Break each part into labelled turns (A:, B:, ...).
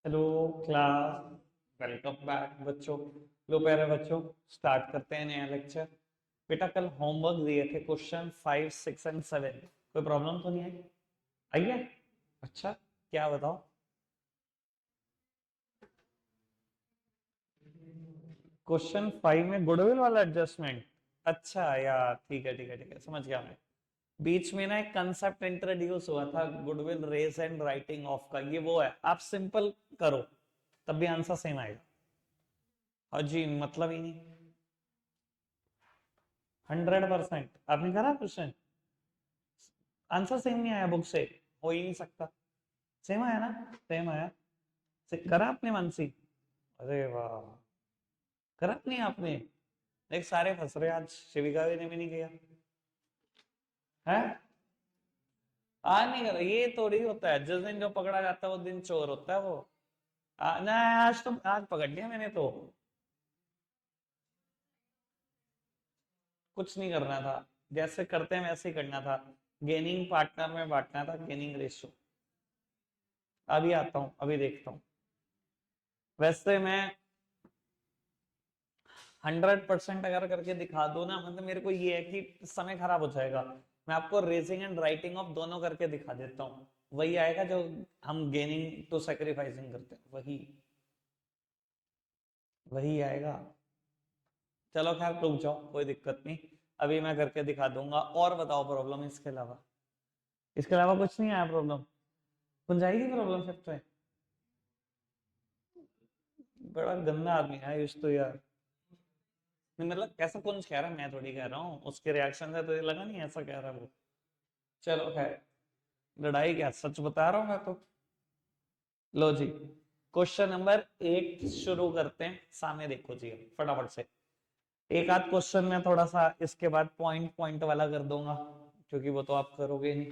A: Hello class. Welcome back बच्चों। लो प्यारे बच्चों, स्टार्ट करते हैं नया लेक्चर। बेटा कल होमवर्क दिए थे क्वेश्चन 5, 6 एंड 7। कोई प्रॉब्लम तो नहीं आई? आई है? अच्छा, क्या बताओ। क्वेश्चन 5 में गुडविल वाला एडजस्टमेंट। अच्छा यार, ठीक है ठीक है ठीक है, समझ गया मैं। बीच में ना एक कंसेप्ट इंट्रोड्यूस हुआ था, goodwill raise and writing off का। ये वो है, आप सिंपल करो तब भी आंसर सेम आएगा। हाँ जी, मतलब ही नहीं। 100%। आपने करा क्वेश्चन? आंसर सेम नहीं आया बुक से? हो ही नहीं सकता। सेम आया ना? सेम आया। करा आपने मानसी? अरे वाह, करा नहीं आपने? देख सारे फंस रहे आज, शिविका ने भी नहीं किया है। आज नहीं करा, ये थोड़ी होता है जिस दिन जो पकड़ा जाता है वो दिन चोर होता है वो। ना, आज तो आज पकड़ लिया मैंने तो। कुछ नहीं करना था, जैसे करते हैं वैसे ही करना था। गेनिंग पार्टनर में बांटना था, गेनिंग रेशियो। अभी आता हूँ, अभी देखता हूँ। वैसे मैं 100% अगर करके दिखा दो ना, मतलब मेरे को ये है कि समय खराब हो जाएगा। मैं आपको रेजिंग एंड राइटिंग ऑफ दोनों करके दिखा देता हूँ। वही आएगा जो हम गेनिंग टू सेक्रीफाइसिंग करते हैं, वही वही आएगा। चलो खैर, रुक जाओ, कोई दिक्कत नहीं। अभी मैं करके दिखा दूंगा। और बताओ प्रॉब्लम इसके अलावा। इसके अलावा कुछ नहीं आया प्रॉब्लम? बन जाएगी प्रॉब्लम फिर तो। बड़ा गंदा आदमी है आयुष तो यार। नहीं मतलब कैसा कौन कह रहा है, मैं थोड़ी कह रहा हूँ, उसके रिएक्शन से तो ये लगा नहीं ऐसा कह रहा है वो। चलो खैर, लड़ाई क्या, सच बता रहा हूँ मैं तो। लो जी, क्वेश्चन नंबर 8 शुरू करते हैं। सामने देखो जी, अब फटाफट से एक आध क्वेश्चन में थोड़ा सा इसके बाद पॉइंट पॉइंट वाला कर दूंगा, क्योंकि वो तो आप करोगे नहीं।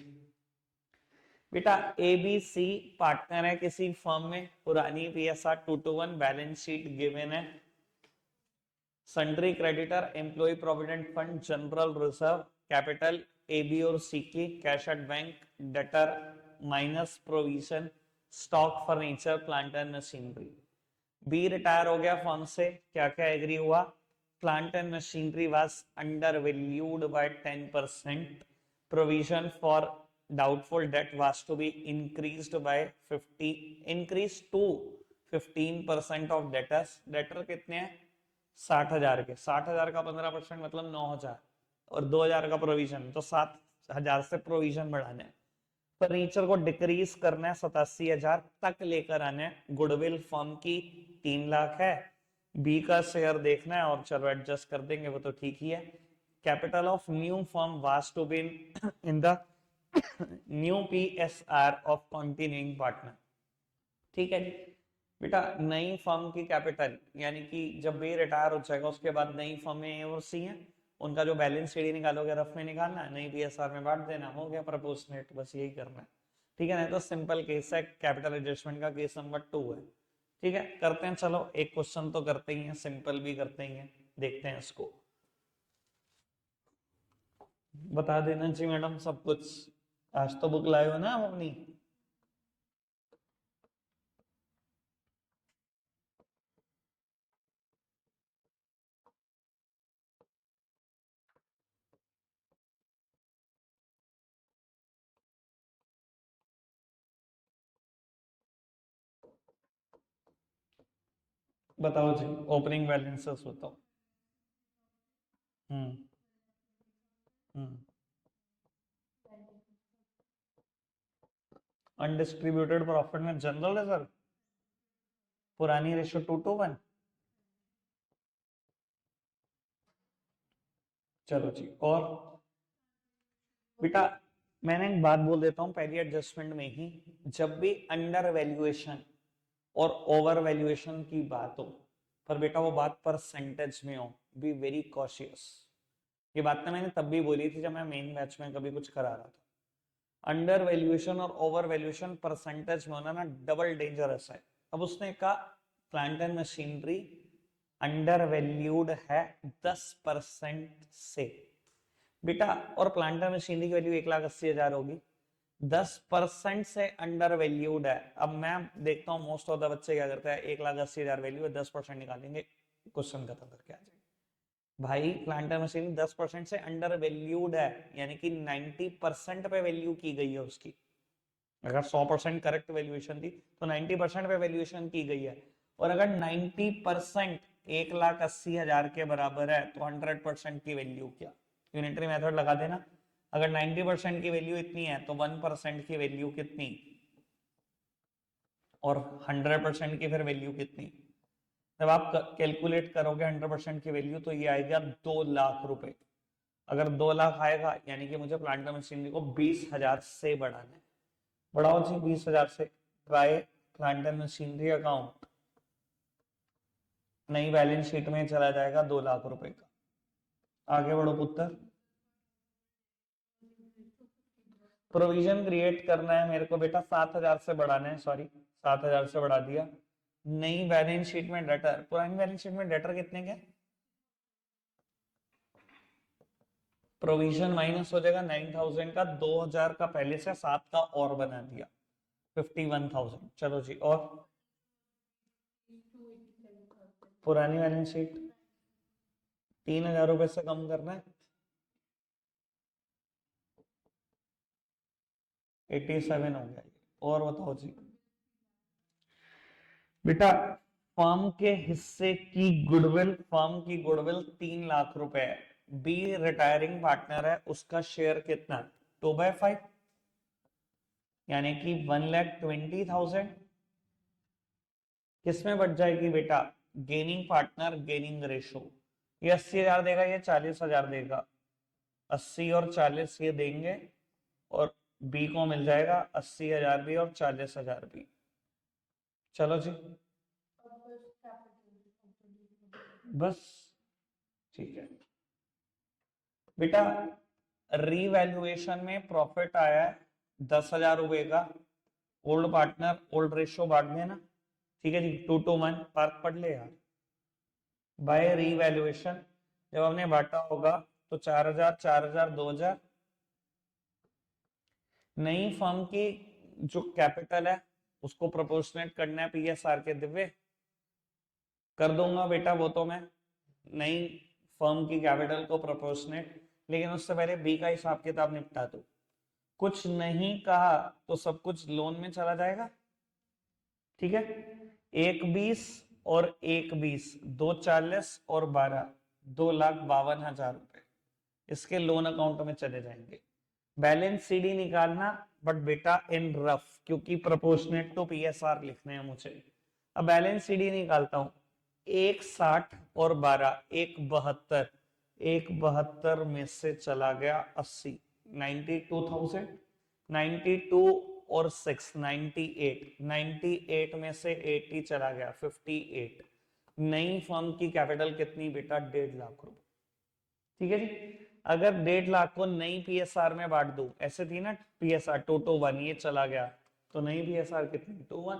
A: बेटा ए बी सी पार्टनर है किसी फर्म में, पुरानी पीएसआर 2:1 बैलेंस शीट गिवन है। Sundry creditor, employ provident fund, general reserve, capital A B और सी की, cash at bank, debtor minus provision, stock furniture plant and machinery. B रिटायर हो गया फर्म से, क्या क्या एग्री हुआ? Plant and machinery was undervalued by 10%। Provision for doubtful debt was to be increased by 50, increased to 15% of debtors। Debtor कितने हैं? 60,000 के। 60,000 का 15% मतलब 9,000, और 2,000 का प्रोविजन, तो 7,000 से प्रोविजन बढ़ाना है। फर्नीचर को डिक्रीज करना है, 87,000 तक लेकर आना है। गुडविल फर्म की 3 लाख है। बी का शेयर देखना है, और चलो एडजस्ट कर देंगे, वो तो ठीक ही है। Capital of new firm was to be in the new P S R of continuing partner. ठीक है जी। बेटा नई फर्म की कैपिटल, यानी कि जब भी रिटायर हो जाएगा उसके बाद नई फर्म में ए और सी है, उनका जो बैलेंस शीट निकालोगे रफ में निकालना है, नई पीएसआर में बांट देना, हो गया प्रपोर्शनेट, बस यही करना है। ठीक है ना? तो सिंपल केस है, कैपिटल एडजस्टमेंट का केस नंबर 2 है। ठीक है, करते हैं। चलो एक क्वेश्चन तो करते ही हैं, सिंपल भी करते ही हैं, देखते हैं इसको। बता देना जी मैडम सब कुछ। आज तो बुक लाए हो ना आप अपनी? बताओ जी, ओपनिंग बैलेंसेस बताओ। हम्म। हम्म। अनडिस्ट्रीब्यूटेड प्रॉफिट में जनरल रिजर्व, पुरानी रेशियो 2:1। चलो जी, और बेटा मैंने एक बात बोल देता हूं पहली एडजस्टमेंट में ही। जब भी अंडर वैल्यूएशन और ओवर वैल्यूएशन की बात हो, पर बेटा वो बात परसेंटेज में हो, बी वेरी कॉशियस। ये बात ना मैंने तब भी बोली थी जब मैं मेन बैच में कभी कुछ करा रहा था। अंडर वैल्यूएशन और ओवर वैल्यूएशन परसेंटेज में होना ना डबल डेंजरस है। अब उसने कहा plant and machinery under valued है 10% से। बेटा और प्लांट एंड मशीनरी की वैल्यू 1,80,000 होगी। 10% से अंडर वैल्यूड है। अब मैं देखता हूँ मोस्ट ऑफ द बच्चे क्या करते हैं, 1,80,000 वैल्यू है, 10% निकालेंगे, क्वेश्चन खत्म करके आ जाएंगे। भाई प्लांटर मशीन 10% से अंडर वैल्यूड है, यानी कि 90% पे वैल्यू की गई है उसकी। अगर 100% करेक्ट वैल्यूएशन थी तो 90% पे वैल्यूएशन की गई है। और अगर 90% 1,80,000 के बराबर है तो 100% की वैल्यू क्या, यूनिटरी मेथड लगा देना। अगर 90% की वैल्यू इतनी है तो 1% की वैल्यू कितनी, और 100% की फिर वैल्यू कितनी। जब आप कैलकुलेट करोगे 100% की वैल्यू तो ये आएगा 2 लाख रुपए। अगर 2 लाख आएगा यानी कि मुझे प्लांटर मशीनरी को 20,000 से बढ़ाना है। बढ़ाओ जी 20,000 से। ट्राई प्लांटर मशीनरी अकाउंट, नई बैलेंस शीट में चला जाएगा 2 लाख रुपए का। आगे बढ़ो पुत्र। प्रोविजन क्रिएट करना है मेरे को बेटा, 7,000 से बढ़ाना है, सॉरी 7,000 से बढ़ा दिया। नई बैलेंस शीट में डेटर, पुरानी बैलेंस शीट में डेटर कितने के, प्रोविजन माइनस हो जाएगा 9,000 का, 2,000 का पहले से, 7 का और बना दिया 51,000। चलो जी, और पुरानी बैलेंस शीट 3,000 रुपए से कम करना है, 87 हो गया। और बताओ जी बेटा, फर्म के हिस्से की गुडविल, फर्म की गुडविल 3 लाख रुपए है। बी रिटायरिंग पार्टनर है, उसका शेयर कितना, 2/5, यानी कि 1,20,000। किसमें बढ़ जाएगी बेटा, गेनिंग पार्टनर गेनिंग रेशो। ये 80,000 देगा, ये 40,000 देगा, 80 और 40 ये देंगे, और बी को मिल जाएगा 80,000 भी और 40,000 भी। चलो जी बस, ठीक है बेटा। रीवैल्यूएशन में प्रॉफिट आया है 10,000 रुपए का। ओल्ड पार्टनर ओल्ड रेशियो बांट देना, ठीक है जी, 2:1 पार्क पढ़ ले यार। बाय रीवैल्यूएशन जब हमने बांटा होगा तो 4,000 4,000 2,000। नई फर्म की जो कैपिटल है उसको प्रोपोर्शनेट करना है पीएसआर के, दिव्य कर दूंगा बेटा वो तो मैं, नई फर्म की कैपिटल को प्रोपोर्शनेट। लेकिन उससे पहले बी का हिसाब किताब निपटा दो। कुछ नहीं कहा तो सब कुछ लोन में चला जाएगा, ठीक है। 1,20 और 1,20, 2,40 और 12, 2,52,000 रुपए इसके लोन अकाउंट में चले जाएंगे। बैलेंस सीडी निकालना, बट बेटा इन रफ, क्योंकि प्रोपोर्शनेट टू पीएसआर लिखने हैं मुझे। अब बैलेंस सीडी निकालता हूं, 1,60 और 12, 1,72, 1,72 में से चला गया 80, 92,000, 92 और 6, 98, 98 में से 80 चला गया 58। नई फर्म की कैपिटल कितनी बेटा, 1.5 लाख रुपए, ठीक है जी। अगर 1.5 लाख को नई पीएसआर में बांट दो, ऐसे थी ना पीएसआर 2:1, ये चला गया तो नई पीएसआर कितनी, 2:1,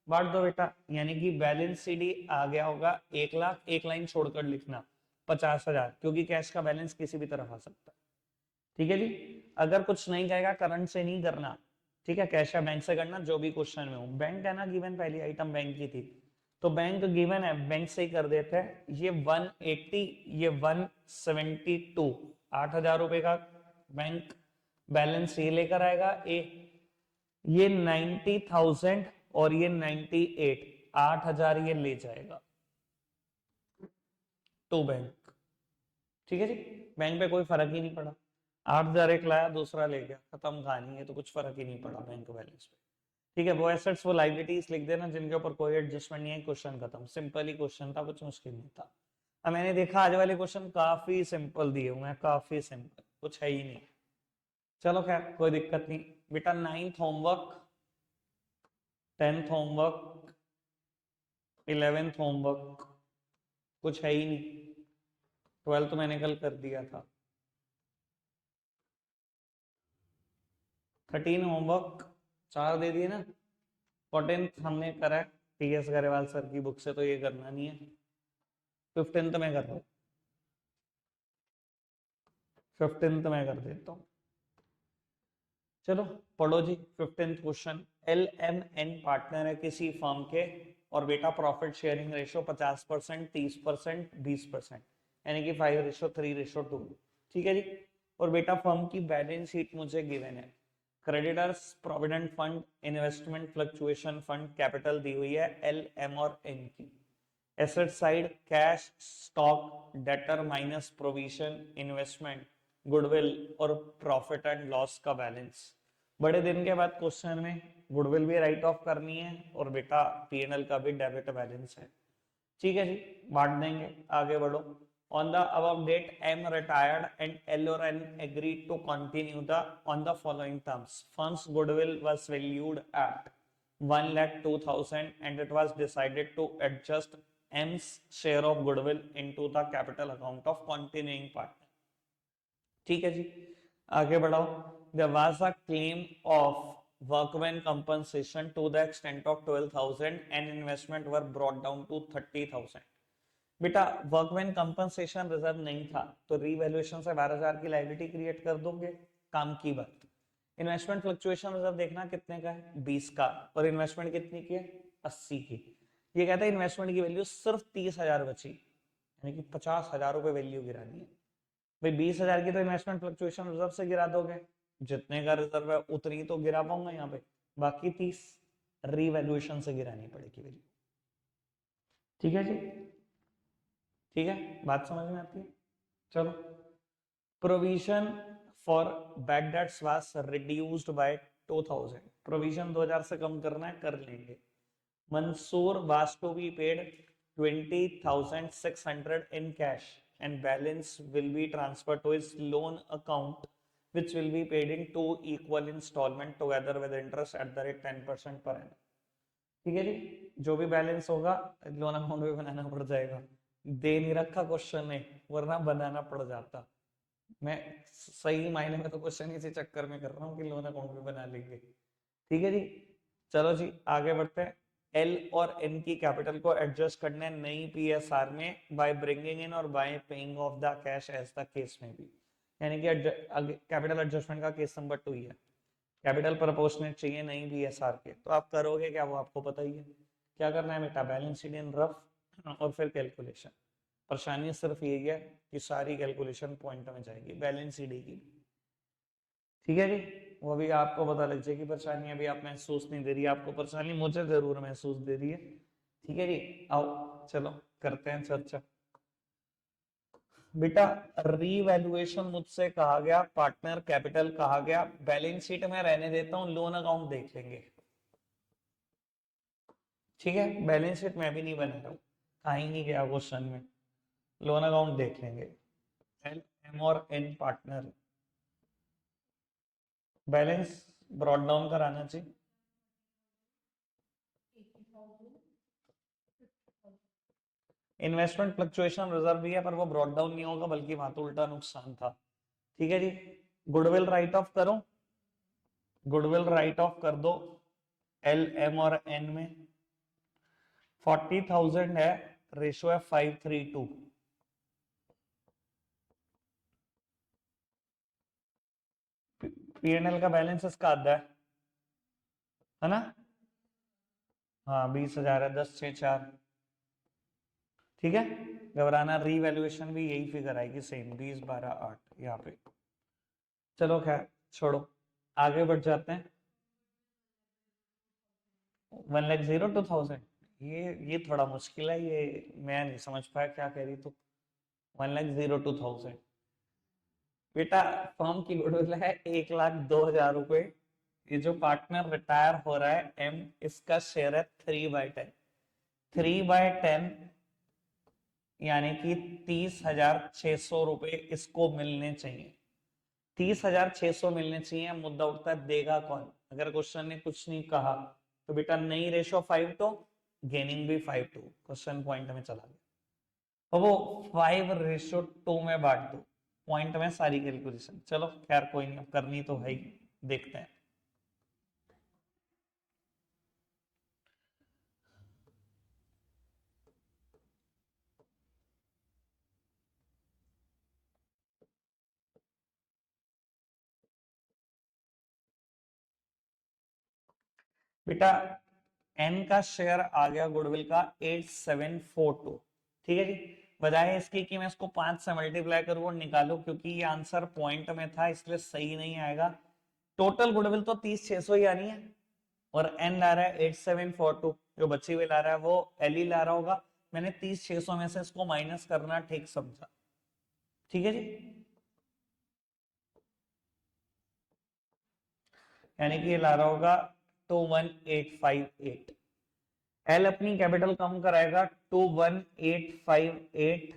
A: बांट दो बेटा, यानी कि बैलेंस सीडी आ गया होगा 1 लाख। एक लाइन छोड़कर लिखना 50,000, क्योंकि कैश का बैलेंस किसी भी तरफ आ सकता है, ठीक है जी। अगर कुछ नहीं कहेगा करंट से नहीं करना, ठीक है, कैश या बैंक से करना, जो भी क्वेश्चन में हो। बैंक है ना गिवन, पहली आइटम बैंक की थी तो बैंक गिवन है, बैंक से ही कर देते हैं। ये 180, ये 172, 8,000 रुपए का बैंक बैलेंस ये लेकर आएगा ए। ये 90,000 और ये 98, 8,000 ये ले जाएगा टू बैंक, ठीक है जी। बैंक पे कोई फर्क ही नहीं पड़ा, 8,000 एक लाया दूसरा ले गया, खत्म कहानी है, तो कुछ फर्क ही नहीं पड़ा बैंक बैलेंस पे, ठीक है। वो एसेट्स वो लाइबिलिटीज लिख देना जिनके ऊपर कोई एडजस्टमेंट नहीं है, क्वेश्चन खत्म। सिंपल ही क्वेश्चन था, कुछ मुश्किल नहीं था। अब मैंने देखा आज वाले क्वेश्चन काफी सिंपल दिए हुए हैं, काफी सिंपल, कुछ है ही नहीं। चलो खैर कोई दिक्कत नहीं बेटा। 9th homework, 10th homework, 11th homework, कुछ है ही नहीं। 12th मैंने कल कर दिया था। 13 होमवर्क 4 दे दिए ना। 14th हमने करा टीएस गरेवाल सर की बुक से, तो ये करना नहीं है। 15th में कर रहा हूँ, 15th में कर देता हूँ। चलो पढ़ो जी 15th question. L M N partner है किसी फर्म के और बेटा प्रॉफिट शेयरिंग रेशो 50%, 30%, 20%, यानी कि 5:3:2। ठीक है जी। और बेटा फर्म की बैलेंस शीट मुझे गिवन है। Creditors provident fund, investment fluctuation fund, capital दी हुई है एल एम और एन की। Asset side cash, stock, debtor minus provision, investment, goodwill और प्रॉफिट एंड लॉस का बैलेंस। बड़े दिन के बाद क्वेश्चन में गुडविल भी राइट ऑफ करनी है और बेटा पीएनएल का भी डेबिट बैलेंस है। ठीक है जी, बांट देंगे। आगे बढ़ो। On the above date, M retired and L or N agreed to continue on the following terms. Firm's goodwill was valued at 1,02,000 and it was decided to adjust M's share of goodwill into the capital account of continuing partner. ठीक है जी, आगे बढ़ाओ। There was a claim of workman compensation to the extent of 12,000 and investment were brought down to 30,000. बेटा workman compensation reserve नहीं था तो revaluation से 12,000 की लायबिलिटी क्रिएट कर दोगे, काम की बात। इन्वेस्टमेंट फ्लक्चुएशन रिजर्व देखना कितने का है, 20 का, और इन्वेस्टमेंट कितनी की है, 80 की। ये कहता है इन्वेस्टमेंट की वैल्यू सिर्फ 30,000 बची, यानी कि 50,000 रुपए वैल्यू गिरानी है। भाई 20,000 की तो इन्वेस्टमेंट फ्लक्चुएशन रिजर्व से गिरा दोगे, जितने का रिजर्व है उतनी तो गिरा पाऊंगा यहाँ पे, बाकी 30 रीवैल्यूएशन से गिरानी पड़ेगी वैल्यू। ठीक है जी, ठीक है, बात समझ में आती है। चलो, provision for bad debts was reduced by 2000। Provision 2000 से कम करना है, कर लेंगे। Mansoor was to be paid 20,600 in cash and balance will be transferred to his loan account which will be paid in 2 equal installment together with interest at the rate 10% per annum। ठीक है जी, जो भी बैलेंस होगा loan account में बनाना पड़ जाएगा। दे नहीं रखा क्वेश्चन ने, वरना बनाना पड़ जाता। मैं सही मायने में तो क्वेश्चन इसी चक्कर में कर रहा हूँ कि लोन अकाउंट भी बना लेंगे। ठीक है जी, चलो जी आगे बढ़ते हैं। एल और एन की कैपिटल को एडजस्ट करने नई पीएसआर में बाय ब्रिंगिंग इन और by paying off the cash as the case में भी, यानी कि कैपिटल एडजस्टमेंट का केस नंबर 2 ही है। कैपिटल प्रोपोर्शनेट चाहिए नई पीएसआर के, तो आप करोगे क्या वो आपको पता ही है। क्या करना है बेटा, बैलेंस शीट इन रफ और फिर कैलकुलेशन। परेशानी सिर्फ यही है कि सारी कैलकुलेशन पॉइंट में जाएगी, बैलेंस शीट की। ठीक है जी, वो भी आपको पता लग जाएगी परेशानी, अभी आप महसूस नहीं दे रही, आपको परेशानी मुझे जरूर महसूस दे रही है। ठीक है जी, आओ चलो करते हैं चर्चा। बेटा रीवैल्यूएशन मुझसे कहा गया, पार्टनर कैपिटल कहा गया, बैलेंस शीट में रहने देता हूं, लोन अकाउंट देख लेंगे। ठीक है, बैलेंस शीट में भी नहीं बना रहा हूं, कहीं नहीं गया क्वेश्चन में, लोन अकाउंट देख लेंगे। एल एम और an partner, balance brought down कराना चाहिए। इन्वेस्टमेंट फ्लक्चुएशन रिजर्व भी है पर वो ब्रॉड डाउन नहीं होगा, बल्कि वहां तो उल्टा नुकसान था। ठीक है जी, गुडविल राइट ऑफ करो, गुडविल राइट ऑफ कर दो एल एम और एन में। 40,000 है, रेशो है 5:3:2। पीएनएल का बैलेंस इसका आधा है ना। हाँ 20,000 है, 10,6,4। ठीक है, घबराना, रीवैल्यूएशन भी यही फिगर आएगी सेम, 20,12,8 यहाँ पे। चलो खैर छोड़ो, आगे बढ़ जाते हैं। 1,02,000, ये थोड़ा मुश्किल है, ये मैं नहीं समझ पाया क्या कह रही तो। 1,02,000 बेटा फर्म की गुडविल है 1,02,000 रुपए। ये जो पार्टनर रिटायर हो रहा है एम, इसका शेयर है 3/10। 3/10 यानी कि 30,600 रुपए इसको मिलने चाहिए। 30,600 मिलने चाहिए। मुद्दा उठता है देगा कौन, अगर क्वेश्चन ने कुछ नहीं कहा तो बेटा नई रेशो 5:2, गेनिंग भी 5:2, क्वेश्चन पॉइंट में चला गया। तो वो 5:2 में बांट दो, पॉइंट में सारी कैलकुलेशन। चलो खैर कोई नहीं, अब करनी तो है ही, देखते हैं। बेटा एन का शेयर आ गया गुडविल का 8742। ठीक है जी। बजाय इसकी कि मैं इसको 5 से मल्टीप्लाई करूं और निकालूं, क्योंकि ये आंसर पॉइंट में था इसलिए सही नहीं आएगा। टोटल गुडविल तो 30,600 ही आनी है, और एन ला रहा है 8742, जो बची हुई ला रहा है वो एल ही ला रहा होगा। मैंने 30,600 में से इसको माइनस करना ठीक समझा। ठीक है जी। यानी कि ये ला रहा होगा 21858। एल अपनी कैपिटल कम कराएगा 21858,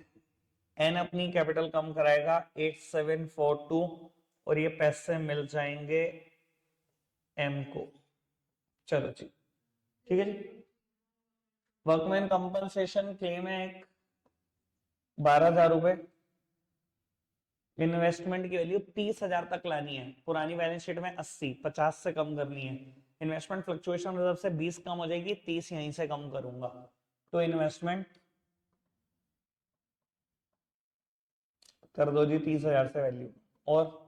A: एन अपनी कैपिटल कम कराएगा 8742, और ये पैसे मिल जाएंगे एम को। चलो जी, ठीक है जी। वर्कमैन कंपनसेशन क्लेम है एक 12,000 रुपए। इन्वेस्टमेंट की वैल्यू 30,000 तक लानी है। पुरानी बैलेंस शीट में 80, 50 से कम करनी है। इन्वेस्टमेंट फ्लक्चुएशन रिजर्व से 20 कम हो जाएगी, 30 यहीं से कम करूंगा। तो इन्वेस्टमेंट कर दो जी 30,000 से वैल्यू। और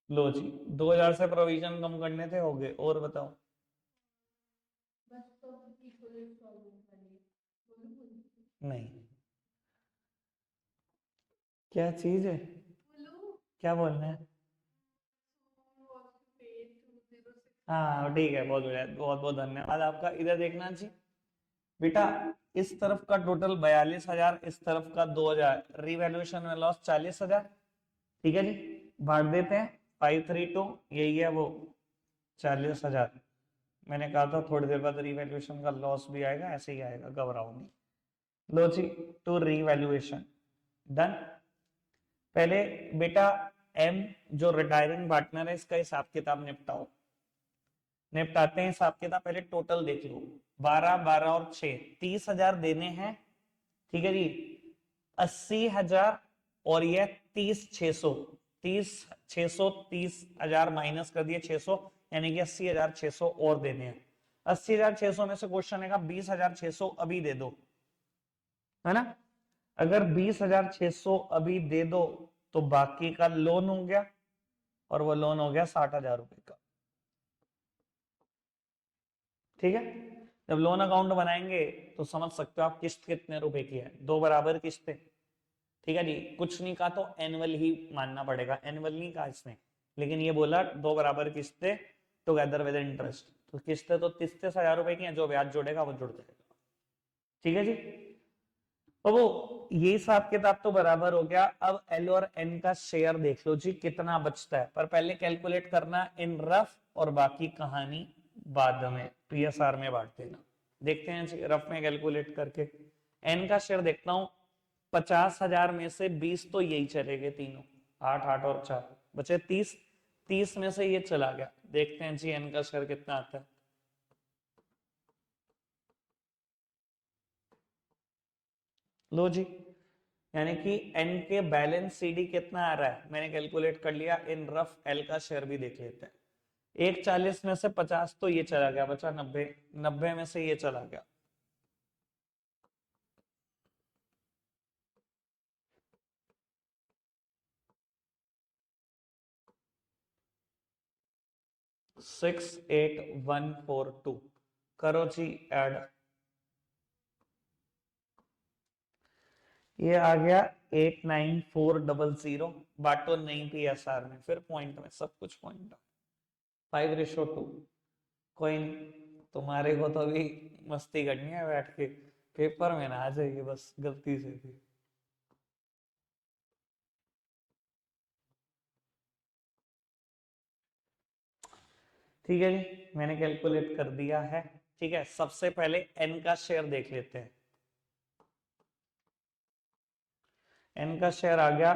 A: लो जी 2,000 से प्रोविजन कम करने थे, हो गए। और बताओ। नहीं, क्या चीज है, क्या बोलना है? हाँ ठीक है, बहुत बढ़िया, बहुत बहुत धन्यवाद आपका। इधर देखना जी बेटा, इस तरफ का टोटल 42,000, इस तरफ का 2,000, रिवैल्यूएशन में लॉस 40,000। ठीक है जी, बांट देते हैं 532, यही है वो 40,000। मैंने कहा था थोड़ी देर बाद रिवैल्यूएशन का लॉस भी आएगा, ऐसे ही आएगा, घबराओ नहीं। लो जी, टू रिवैल्यूएशन डन। पहले बेटा एम जो रिटायरिंग पार्टनर है इसका हिसाब किताब निपटाओ। निपटाते हैं हिसाब किताब। पहले टोटल देख लो, 12, 12 और 6, 30,000 देने हैं। ठीक है जी, 80,000 और ये 30,600, 30,600, 30,000 माइनस कर दिए 600, यानी कि 80,600 और देने हैं। 80,600 में से क्वेश्चन है 20,600 अभी दे दो, है ना। अगर 20,600 अभी दे दो तो बाकी का लोन हो गया, और वो लोन हो गया 60,000 रुपए का। ठीक है, जब लोन अकाउंट बनाएंगे तो समझ सकते हो आप किस्त कितने रुपए की है, दो बराबर किस्तें। ठीक है जी, कुछ नहीं कहा तो एनुअल ही मानना पड़ेगा, एनुअल नहीं कहा इसने, लेकिन ये बोला दो बराबर किस्तें टुगेदर विद इंटरेस्ट। तो किस्तें तो 30,000 रुपए की हैं, जो ब्याज जोड़ेगा वो जुड़ जाएगा। ठीक है जी। तो वो ये हिसाब किताब तो बराबर हो गया। अब एल और एन का शेयर देख लो जी कितना बचता है, पर पहले कैलकुलेट करना इन रफ, और बाकी कहानी बाद में पीएसआर में बांट देना। देखते हैं जी रफ में कैलकुलेट करके। एन का शेयर देखता हूं, 50,000 में से 20 तो यही चले गए तीनों, 8, 8 और 4 बचे 30, 30 में से ये चला गया। देखते हैं जी एन का शेयर कितना आता है। लो जी, यानी कि एन के बैलेंस सीडी कितना आ रहा है मैंने कैलकुलेट कर लिया। इन रफ एल का शेयर भी देख लेते हैं। 140 में से 50 तो ये चला गया, बचा 90, 90 में से ये चला गया। सिक्स 8,142 करो जी ऐड। ये आ गया 8,9400। बाटो नहीं पीएसआर में, फिर पॉइंट में, सब कुछ पॉइंट। 5:2। कोई नहीं, तुम्हारे को तो अभी मस्ती करनी है बैठ के, पेपर में ना आ जाइए बस गलती से भी। ठीक है जी, मैंने कैलकुलेट कर दिया है। ठीक है, सबसे पहले एन का शेयर देख लेते हैं। एन का शेयर आ गया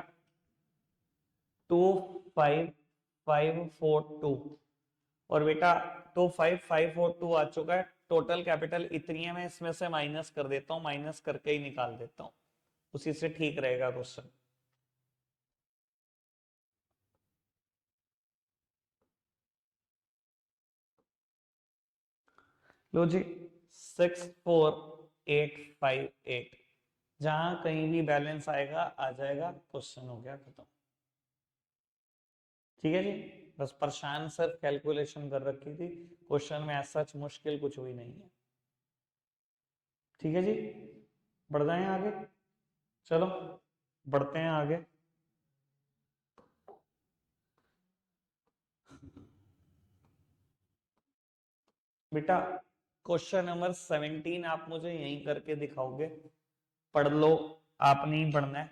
A: 25,542, और बेटा 25,542 आ चुका है। टोटल कैपिटल इतनी है, मैं इसमें से माइनस कर देता हूँ, माइनस करके ही निकाल देता हूँ, उसी से ठीक रहेगा क्वेश्चन। लो जी 64858, जहां कहीं भी बैलेंस आएगा आ जाएगा, क्वेश्चन हो गया खत्म। ठीक है जी। बस परेशान सिर्फ कैलकुलेशन कर रखी थी, क्वेश्चन में ऐसा मुश्किल कुछ भी नहीं है। ठीक है जी, बढ़ जाए आगे। चलो बढ़ते हैं आगे। बेटा क्वेश्चन नंबर 17 आप मुझे यहीं करके दिखाओगे, पढ़ लो, आपने ही पढ़ना है।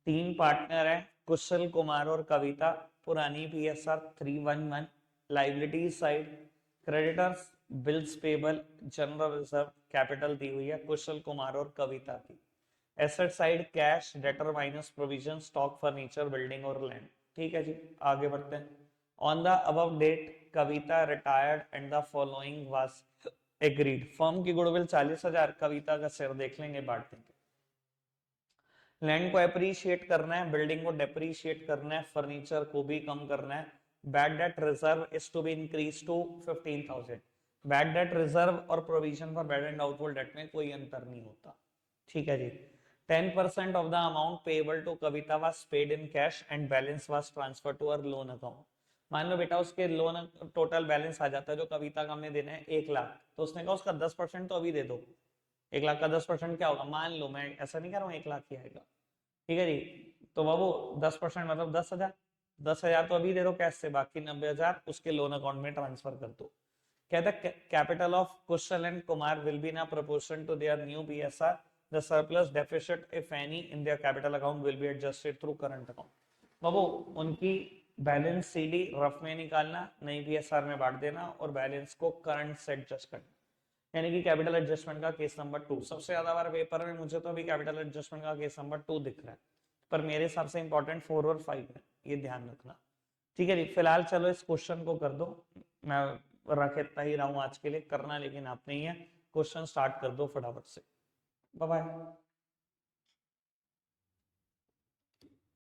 A: 3 पार्टनर है, कुशल कुमार और कविता, पुरानी PSR 311, liability side, creditors, bills payable, general reserve, capital दी हुई है कुशल कुमार और कविता की। Asset side cash, debtor minus provision, stock, furniture, building और लैंड। ठीक है जी, आगे बढ़ते हैं। On the above date Kavita retired and the following was agreed. Firm की गुडविल 40,000, कविता का शेयर देख लेंगे, बांट देंगे। लैंड को अप्रिशिएट करना है, बिल्डिंग को डेप्रिशिएट करना है, फर्नीचर को भी कम करना है। Bad debt reserve is to be increase to 15,000। Bad debt reserve और provision for bad and doubtful debt में कोई अंतर नहीं होता। ठीक है जी। 10% of the amount payable to Kavita was paid in cash and balance was transfer to her loan account. मान लो बेटा उसके लोन टोटल बैलेंस आ जाता है जो कविता का हमने देना है 1 लाख, तो उसने कहा उसका 10% तो अभी दे दो। 1 लाख का 10% क्या होगा, मान लो, मैं ऐसा नहीं कह रहा हूँ 1 लाख ही आएगा। ठीक है जी। तो बाबू 10% मतलब 10,000, 10,000 तो अभी दे दो कैश से, बाकी 90,000 उसके लोन अकाउंट में ट्रांसफर कर दो। कहता है capital of Kushal and Kumar will be in proportion to their new PSR, the surplus deficit if any in their capital account will be adjusted through current account. बाबू उनकी बैलेंस CD रफ में निकालना, नई PSR में बांट देना और बैलेंस को करंट से एडजस्ट करना, यानी कि कैपिटल एडजस्टमेंट का केस नंबर 2। सबसे ज्यादा बार पेपर में मुझे तो अभी कैपिटल एडजस्टमेंट का केस नंबर 2 दिख रहा है, पर मेरे हिसाब से इंपॉर्टेंट 4 और 5 है, ये ध्यान रखना। ठीक है जी, फिलहाल चलो इस क्वेश्चन को कर दो, मैं रख इतना ही रहा हूं आज के लिए, करना लेकिन आपने ही है। क्वेश्चन स्टार्ट कर दो फटाफट से। Bye bye.